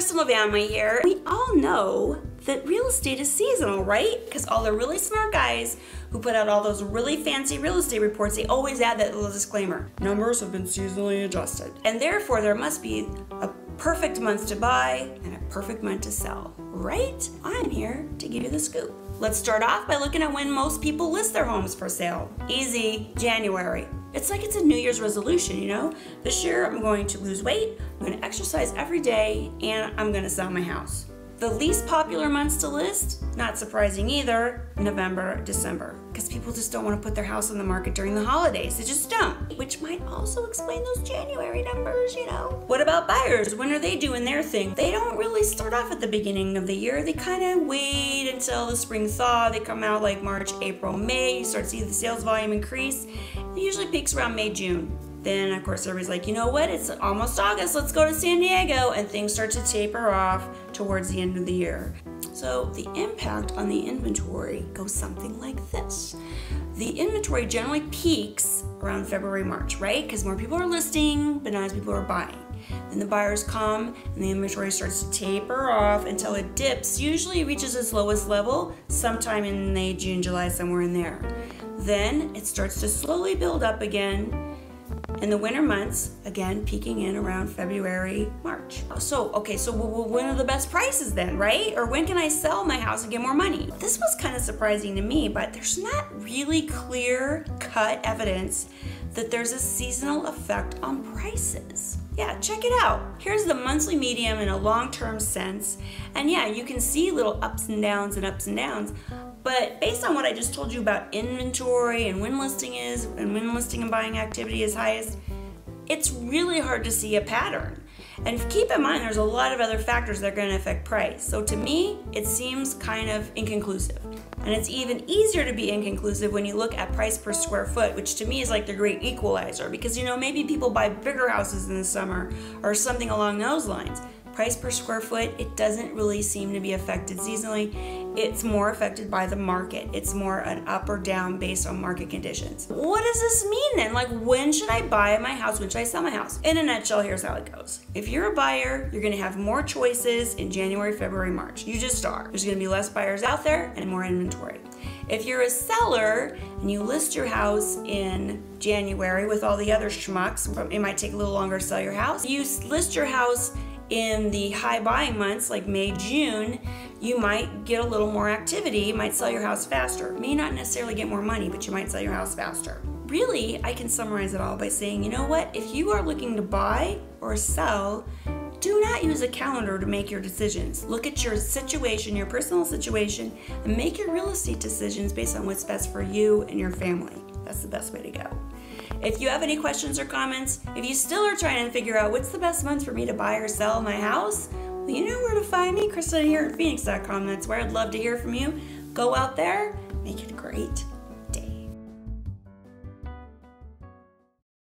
Kristin LaVanway here. We all know that real estate is seasonal, right? Because all the really smart guys who put out all those really fancy real estate reports, they always add that little disclaimer. Numbers have been seasonally adjusted. And therefore, there must be a perfect month to buy and a perfect month to sell, right? I'm here to give you the scoop. Let's start off by looking at when most people list their homes for sale. Easy, January. It's like it's a New Year's resolution, you know? This year I'm going to lose weight, I'm going to exercise every day, and I'm going to sell my house. The least popular months to list, not surprising either, November, December. Because people just don't want to put their house on the market during the holidays. They just don't. Which might also explain those January numbers, you know. What about buyers? When are they doing their thing? They don't really start off at the beginning of the year. They kind of wait until the spring thaw. They come out like March, April, May. You start to see the sales volume increase. It usually peaks around May, June. Then, of course, everybody's like, you know what? It's almost August. Let's go to San Diego. And things start to taper off towards the end of the year. So the impact on the inventory goes something like this. The inventory generally peaks around February, March, right? Because more people are listing, but not as people are buying. Then the buyers come and the inventory starts to taper off until it dips. Usually it reaches its lowest level sometime in May, June, July, somewhere in there. Then it starts to slowly build up again in the winter months, again, peaking in around February, March. So when are the best prices then, right? Or when can I sell my house and get more money? This was kind of surprising to me, but there's not really clear-cut evidence that there's a seasonal effect on prices. Yeah, check it out. Here's the monthly median in a long-term sense. And yeah, you can see little ups and downs and ups and downs. But based on what I just told you about inventory and when listing is, and when listing and buying activity is highest, it's really hard to see a pattern. And keep in mind, there's a lot of other factors that are going to affect price. So to me, it seems kind of inconclusive. And it's even easier to be inconclusive when you look at price per square foot, which to me is like the great equalizer. Because, you know, maybe people buy bigger houses in the summer or something along those lines. Price per square foot, it doesn't really seem to be affected seasonally. It's more affected by the market. It's more an up or down based on market conditions. What does this mean then? Like, when should I buy my house? When should I sell my house? In a nutshell, here's how it goes. If you're a buyer, you're gonna have more choices in January, February, March. You just are. There's gonna be less buyers out there and more inventory. If you're a seller and you list your house in January with all the other schmucks, it might take a little longer to sell your house. You list your house in the high buying months like May, June, you might get a little more activity. You might sell your house faster. May not necessarily get more money, but you might sell your house faster. Really, I can summarize it all by saying, you know what? If you are looking to buy or sell, do not use a calendar to make your decisions. Look at your situation, your personal situation, and make your real estate decisions based on what's best for you and your family. That's the best way to go. If you have any questions or comments, if you still are trying to figure out what's the best month for me to buy or sell my house, well, you know where to find me, Kristin here at Phoenix.com. That's where I'd love to hear from you. Go out there, make it great.